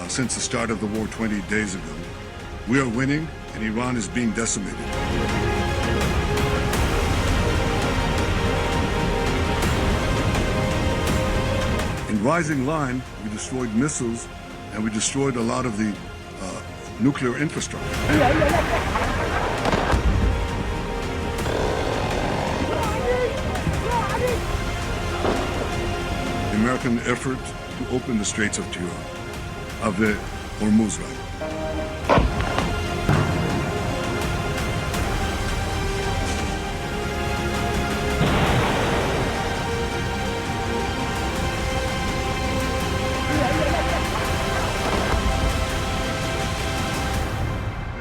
since the start of the war 20 days ago. We are winning, and Iran is being decimated. In Rising Line, we destroyed missiles, and we destroyed a lot of the nuclear infrastructure. The American effort to open the Straits of Tiran, of the Hormuz Line.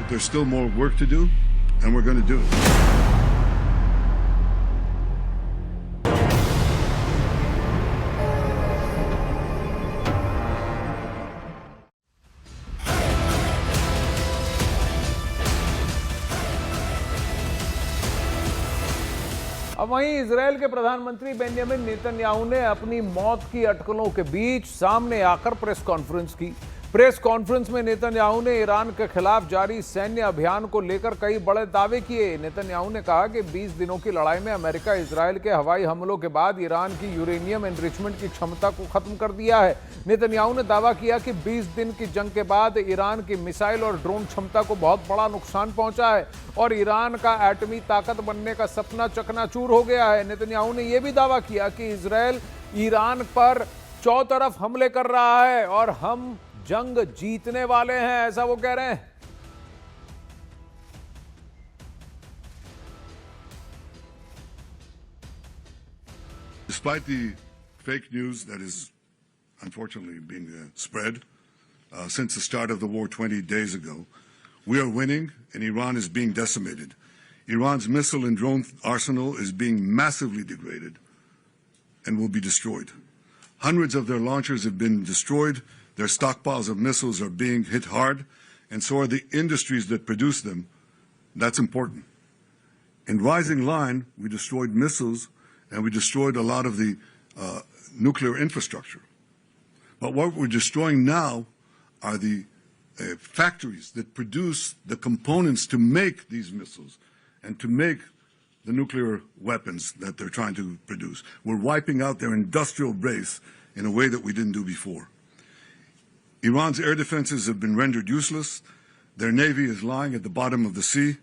There's still more work to do, and we're going to do it. अब वहीं Israel के प्रधानमंत्री Benjamin Netanyahu ने अपनी मौत की अटकलों के बीच सामने आकर प्रेस कॉन्फ्रेंस की। प्रेस कॉन्फ्रेंस में नेतन्याहू ने ईरान के खिलाफ जारी सैन्य अभियान को लेकर कई बड़े दावे किए। नेतन्याहू ने कहा कि 20 दिनों की लड़ाई में अमेरिका इजरायल के हवाई हमलों के बाद ईरान की यूरेनियम एनरिचमेंट की क्षमता को खत्म कर दिया है। नेतन्याहू ने दावा किया कि 20 दिन की जंग के बाद ईरान की मिसाइल और ड्रोन क्षमता को बहुत बड़ा नुकसान पहुंचा है और ईरान का एटमी ताकत बनने का सपना चकनाचूर हो गया है। नेतन्याहू ने यह भी दावा किया कि इजरायल ईरान पर चौतरफ हमले कर रहा है और हम जंग जीतने वाले हैं, ऐसा वो कह रहे हैं। Despite the fake news that is unfortunately being spread since the start of the war 20 days ago, we are winning and Iran is being decimated. Iran's missile and drone arsenal is being massively degraded and will be destroyed. Hundreds of their launchers have been destroyed. Their stockpiles of missiles are being hit hard, and so are the industries that produce them. That's important. In Rising Line, we destroyed missiles, and we destroyed a lot of the nuclear infrastructure. But what we're destroying now are the factories that produce the components to make these missiles and to make the nuclear weapons that they're trying to produce. We're wiping out their industrial base in a way that we didn't do before. Iran's air defenses have been rendered useless. Their navy is lying at the bottom of the sea.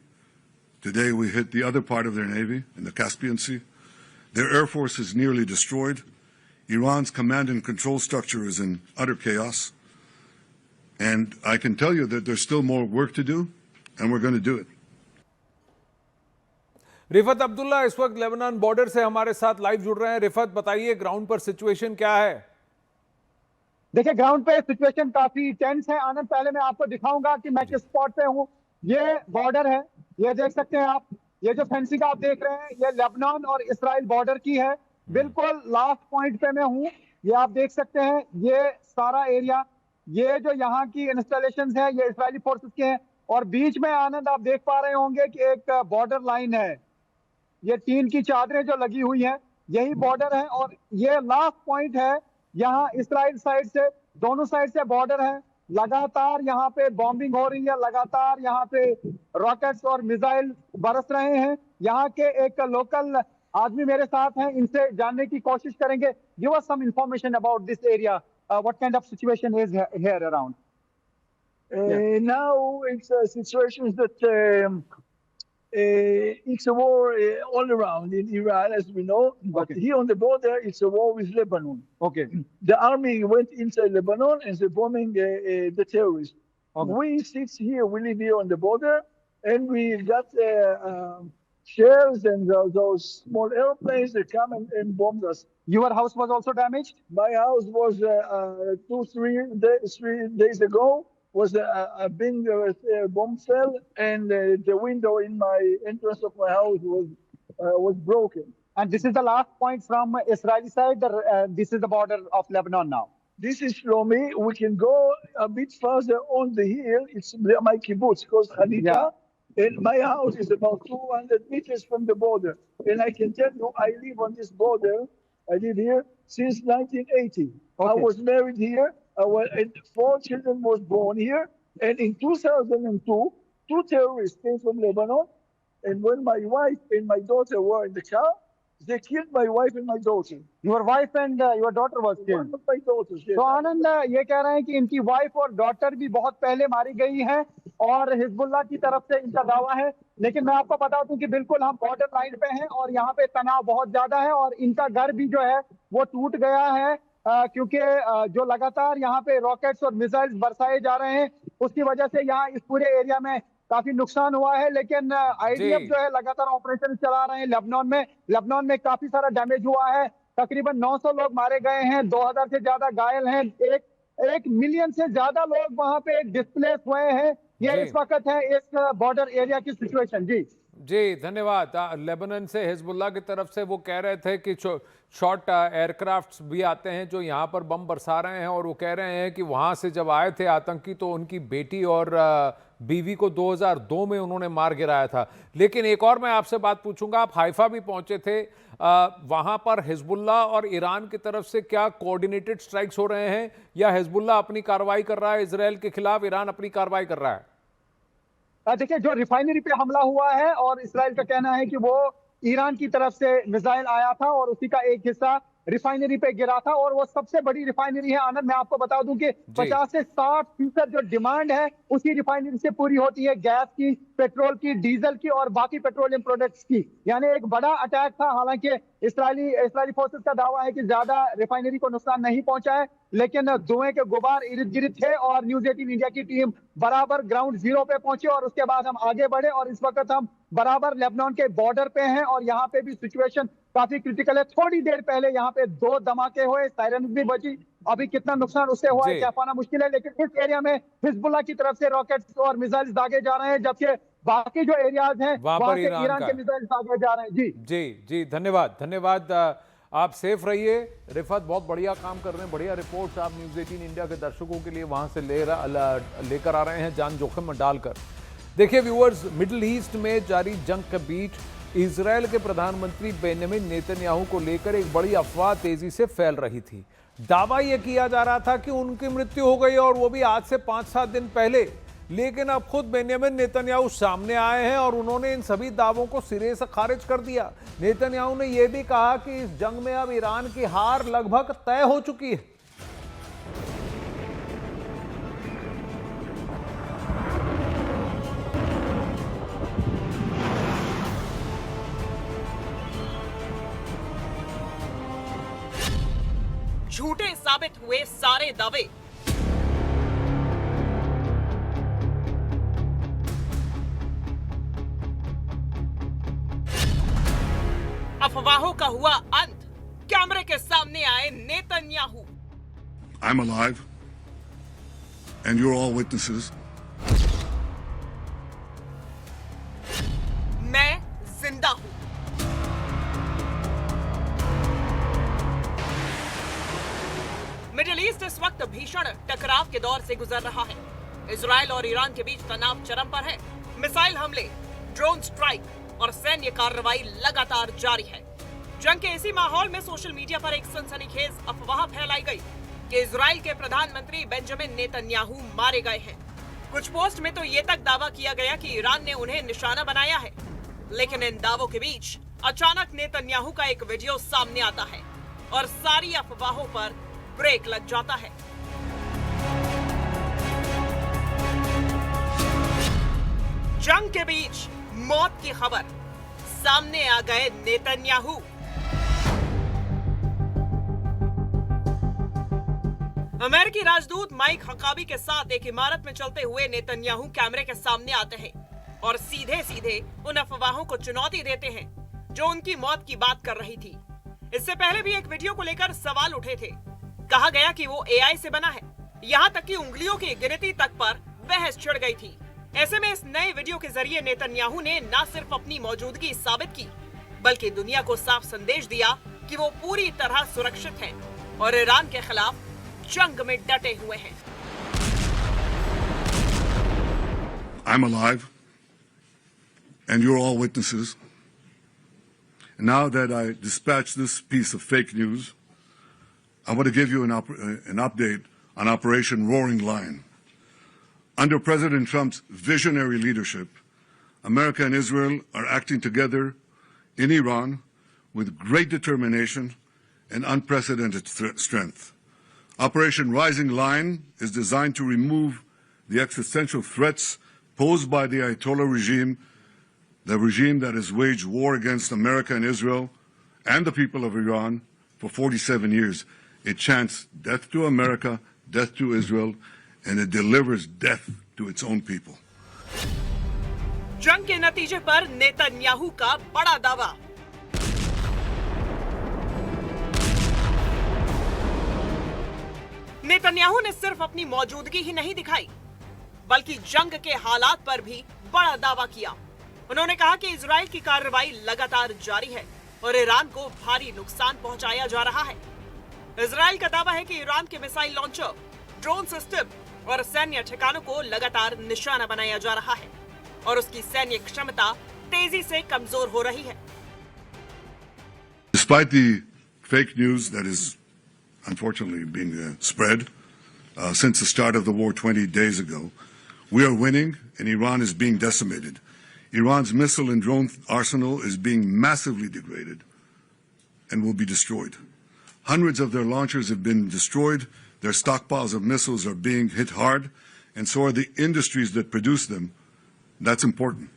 Today we hit the other part of their navy in the Caspian Sea. Their air force is nearly destroyed. Iran's command and control structure is in utter chaos. And I can tell you that there's still more work to do, and we're going to do it. Rifat Abdullah इस वक्त Lebanon border से हमारे साथ live जुड़ रहे हैं। रिफत, बताइए ground पर सिचुएशन क्या है? देखिए, ग्राउंड पे सिचुएशन काफी टेंस है। आनंद, पहले मैं आपको दिखाऊंगा कि मैं किस स्पॉट पे हूँ। ये बॉर्डर है, ये देख सकते हैं आप। ये जो फेंसिंग आप देख रहे हैं, ये लेबनान और इसराइल बॉर्डर की है। बिल्कुल लास्ट पॉइंट पे मैं हूँ। ये आप देख सकते हैं, ये सारा एरिया, ये जो यहाँ की इंस्टॉलेशंस है, ये इसराइली फोर्सेस के हैं। और बीच में आनंद आप देख पा रहे होंगे कि एक बॉर्डर लाइन है। ये टीन की चादरें जो लगी हुई हैं, यही बॉर्डर है। और ये लास्ट पॉइंट है। यहाँ इसराइल साइड से, दोनों साइड से बॉर्डर है। लगातार यहाँ पे बॉम्बिंग हो रही है, लगातार यहाँ पे रॉकेट्स और मिसाइल बरस रहे हैं। यहाँ के एक लोकल आदमी मेरे साथ हैं, इनसे जानने की कोशिश करेंगे। Give us some information about this area, what kind of situation is here around? Now it's a situation that it's a war all around in Iran, as we know. But here on the border, it's a war with Lebanon. Okay. The army went inside Lebanon and they're bombing the terrorists. We sit here, we live here on the border, and we got shells and those small airplanes that come and bomb us. Your house was also damaged? My house was 3 days ago. Was a big bomb cell, and the window in my entrance of my house was broken. And this is the last point from Israeli side. This is the border of Lebanon now. This is Shlomi. We can go a bit further on the hill. It's my kibbutz called Halita. Yeah. And my house is about 200 meters from the border. And I can tell you, I live on this border. I live here since 1980. I was married here. 4 children was born here. And in 2002, 2 terrorists came from Lebanon. And when my wife and my daughter were in the car, they killed my wife and my daughter. Your wife and your daughter was killed. One of my daughters, yes. तो आनंद ये कह रहे हैं कि इनकी wife और daughter भी बहुत पहले मारी गई हैं और हिजबुल्लाह की तरफ से इनका दावा है। लेकिन मैं आपको बता दूं कि बिल्कुल हम बॉर्डर लाइन पे हैं और यहाँ पे तनाव बहुत ज्यादा है और इनका घर भी जो है वो टूट गया है क्योंकि जो लगातार यहाँ पे रॉकेट्स और मिसाइल्स बरसाए जा रहे हैं उसकी वजह से यहाँ इस पूरे एरिया में काफी नुकसान हुआ है। लेकिन आईडीएफ जो है लगातार ऑपरेशन चला रहे हैं लेबनान में काफी सारा डैमेज हुआ है। तकरीबन 900 लोग मारे गए हैं, 2000 से ज्यादा घायल हैं, 1 मिलियन से ज्यादा लोग वहां पे डिस्प्लेस हुए हैं। ये इस वक्त है इस बॉर्डर एरिया की सिचुएशन। जी धन्यवाद। लेबनान से हिजबुल्लाह की तरफ से वो कह रहे थे कि शॉर्ट एयरक्राफ्ट्स भी आते हैं जो यहाँ पर बम बरसा रहे हैं और वो कह रहे हैं कि वहाँ से जब आए थे आतंकी तो उनकी बेटी और बीवी को 2002 में उन्होंने मार गिराया था। लेकिन एक और मैं आपसे बात पूछूंगा, आप हाइफा भी पहुंचे थे, वहां पर हिजबुल्लाह और ईरान की तरफ से क्या कोऑर्डिनेटेड स्ट्राइक्स हो रहे हैं या हिजबुल्लाह अपनी कार्रवाई कर रहा है इजरायल के खिलाफ, ईरान अपनी कार्रवाई कर रहा है? देखिए जो रिफाइनरी पे हमला हुआ है और इसराइल का कहना है कि वो ईरान की तरफ से मिसाइल आया था और उसी का एक हिस्सा रिफाइनरी पे गिरा था और वो सबसे बड़ी रिफाइनरी है। आनंद मैं आपको बता दूं कि 50 से 60% जो डिमांड है उसी रिफाइनरी से पूरी होती है, गैस की, पेट्रोल की, डीजल की और बाकी पेट्रोलियम प्रोडक्ट्स की। यानी एक बड़ा अटैक था। हालांकि इस्राएली फोर्सेस का दावा है कि ज्यादा रिफाइनरी को नुकसान नहीं पहुंचा है, लेकिन धुएं के गुबार इर्द गिर्द थे और न्यूज 18 इंडिया की टीम बराबर ग्राउंड जीरो पे पहुंची और उसके बाद हम आगे बढ़े और इस वक्त हम बराबर लेबनान के बॉर्डर पे हैं और यहाँ पे भी सिचुएशन काफी क्रिटिकल है। थोड़ी देर पहले यहाँ पे 2 धमाके हुए, सायरन भी बची। अभी कितना नुकसान उससे हुआ है क्या पाना मुश्किल है, लेकिन इस एरिया में हिजबुल्लाह की तरफ से रॉकेट्स और मिसाइल्स दागे जा रहे हैं, जबकि बाकी जो एरियाज हैं वहां से ईरान के मिसाइल्स दागे जा रहे हैं। जी धन्यवाद। आप सेफ रहिए। रिफत बहुत बढ़िया काम कर रहे हैं, बढ़िया रिपोर्ट्स आप न्यूज़ 18 इंडिया के दर्शकों के लिए वहां से लेकर आ रहे हैं जान जोखिम में डालकर। देखिए व्यूअर्स, मिडिल ईस्ट में जारी जंग के बीच इजरायल के प्रधानमंत्री बेंजामिन नेतन्याहू को लेकर एक बड़ी अफवाह तेजी से फैल रही थी। दावा यह किया जा रहा था कि उनकी मृत्यु हो गई और वो भी आज से 5-7 दिन पहले। लेकिन अब खुद बेंजामिन नेतन्याहू सामने आए हैं और उन्होंने इन सभी दावों को सिरे से खारिज कर दिया। नेतन्याहू ने यह भी कहा कि इस जंग में अब ईरान की हार लगभग तय हो चुकी है। झूठे साबित हुए सारे दावे। अफवाहों का हुआ अंत, कैमरे के सामने आए Netanyahu. I'm alive, and you're all witnesses. मैं जिंदा हूं। मिडिल ईस्ट इस वक्त भीषण टकराव के दौर से गुजर रहा है। इजराइल और ईरान के बीच तनाव चरम पर है। मिसाइल हमले, ड्रोन स्ट्राइक और सैन्य कार्रवाई लगातार जारी है। जंग के इसी माहौल में सोशल मीडिया पर एक सनसनीखेज अफवाह फैलाई गई कि इजराइल के प्रधानमंत्री बेंजामिन नेतन्याहू मारे गए हैं। कुछ पोस्ट में तो ये तक दावा किया गया कि ईरान ने उन्हें निशाना बनाया है। लेकिन इन दावों के बीच अचानक नेतन्याहू का एक वीडियो सामने आता है और सारी अफवाहों पर ब्रेक लग जाता है। जंग के बीच मौत की खबर, सामने आ गए नेतन्याहू। अमेरिकी राजदूत माइक हकाबी के साथ एक इमारत में चलते हुए नेतन्याहू कैमरे के सामने आते हैं और सीधे सीधे उन अफवाहों को चुनौती देते हैं जो उनकी मौत की बात कर रही थी। इससे पहले भी एक वीडियो को लेकर सवाल उठे थे। कहा गया कि वो एआई से बना है, यहाँ तक कि उंगलियों की गिनती तक पर बहस छिड़ गई थी। ऐसे में इस नए वीडियो के जरिए नेतन्याहू ने न सिर्फ अपनी मौजूदगी साबित की, बल्कि दुनिया को साफ संदेश दिया कि वो पूरी तरह सुरक्षित हैं और ईरान के खिलाफ जंग में डटे हुए हैं। I'm alive, and you're all witnesses. Now that I dispatched this piece of fake news, I want to give you an update on Operation Roaring Lion. Under President Trump's visionary leadership, America and Israel are acting together in Iran with great determination and unprecedented strength. Operation Rising Lion is designed to remove the existential threats posed by the Ayatollah regime, the regime that has waged war against America and Israel and the people of Iran for 47 years. It chants death to America, death to Israel, and it delivers death to its own people. जंग के नतीजे पर Netanyahu का बड़ा दावा। Netanyahu ने सिर्फ अपनी मौजूदगी ही नहीं दिखाई, बल्कि जंग के हालात पर भी बड़ा दावा किया। उन्होंने कहा कि इजराइल की कार्रवाई लगातार जारी है और ईरान को भारी नुकसान पहुंचाया जा रहा है। इजराइल का दावा है कि ईरान के मिसाइल लॉन्चर, ड्रोन सिस्टम और सैन्य ठिकानों को लगातार निशाना बनाया जा रहा है और उसकी सैन्य क्षमता तेजी से कमजोर हो रही है। Despite the fake news that is unfortunately being spread since the start of the war 20 days ago, we are winning and Iran is being decimated. Iran's missile and drone arsenal is being massively degraded and will be destroyed. Hundreds of their launchers have been destroyed, their stockpiles of missiles are being hit hard, and so are the industries that produce them. That's important.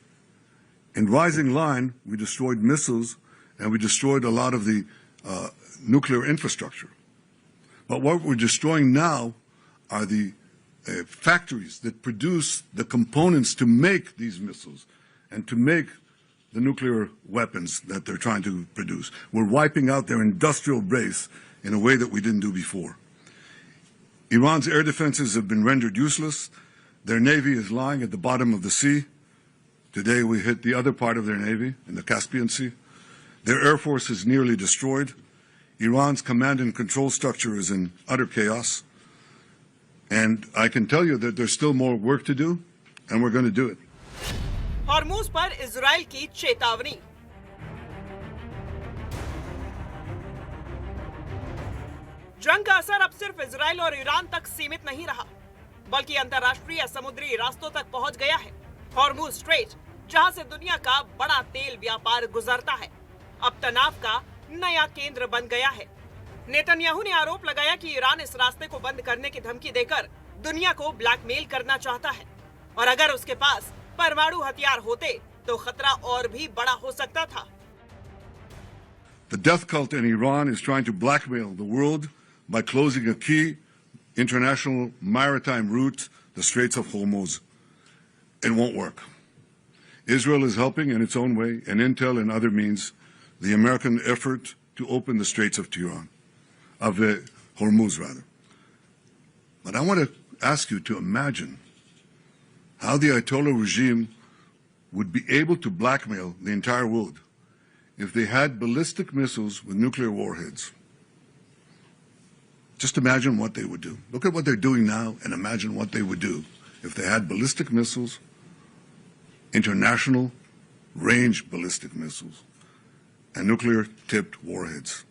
In Rising Lion, we destroyed missiles and we destroyed a lot of the nuclear infrastructure. But what we're destroying now are the factories that produce the components to make these missiles and to make the nuclear weapons that they're trying to produce. We're wiping out their industrial base in a way that we didn't do before. Iran's air defenses have been rendered useless. Their navy is lying at the bottom of the sea. Today we hit the other part of their navy in the Caspian Sea. Their air force is nearly destroyed. Iran's command and control structure is in utter chaos. And I can tell you that there's still more work to do, and we're going to do it. Hormuz पर Israel की चेतावनी। जंग का असर अब सिर्फ Israel और Iran तक सीमित नहीं रहा, बल्कि अंतर्राष्ट्रीय समुद्री रास्तों तक पहुंच गया है। हॉर्मूज स्ट्रेट, जहां से दुनिया का बड़ा तेल व्यापार गुजरता है, अब तनाव का नया केंद्र बन गया है। नेतन्याहू ने आरोप लगाया कि ईरान इस रास्ते को बंद करने की धमकी देकर दुनिया को ब्लैकमेल करना चाहता है, और अगर उसके पास परमाणु हथियार होते तो खतरा और भी बड़ा हो सकता था। The death cult in Iran is trying to blackmail the world by closing a key international maritime route, the Straits of Hormuz. It won't work. Israel is helping in its own way, and intel and other means, the American effort to open the Straits of Hormuz, rather. But I want to ask you to imagine how the Ayatollah regime would be able to blackmail the entire world if they had ballistic missiles with nuclear warheads. Just imagine what they would do. Look at what they're doing now and imagine what they would do if they had ballistic missiles, international range ballistic missiles, and nuclear-tipped warheads.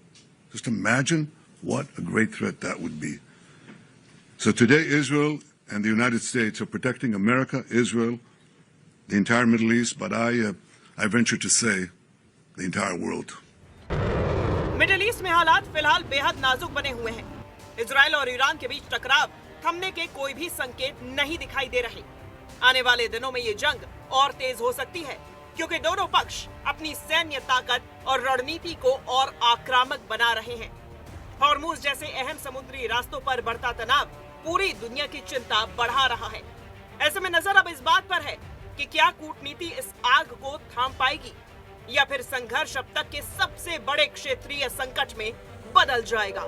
Just imagine what a great threat that would be. So today, Israel and the United States are protecting America, Israel, the entire Middle East, but I venture to say the entire world. Middle east में हालात फिलहाल बेहद नाजुक बने हुए हैं। Israel और Iran के बीच टकराव थमने के कोई भी संकेत नहीं दिखाई दे रहे। आने वाले दिनों में ये जंग और तेज हो सकती है, क्योंकि दोनों पक्ष अपनी सैन्य ताकत और रणनीति को और आक्रामक बना रहे हैं। हॉर्मूज जैसे अहम समुद्री रास्तों पर बढ़ता तनाव पूरी दुनिया की चिंता बढ़ा रहा है। ऐसे में नजर अब इस बात पर है कि क्या कूटनीति इस आग को थाम पाएगी या फिर संघर्ष अब तक के सबसे बड़े क्षेत्रीय संकट में बदल जाएगा।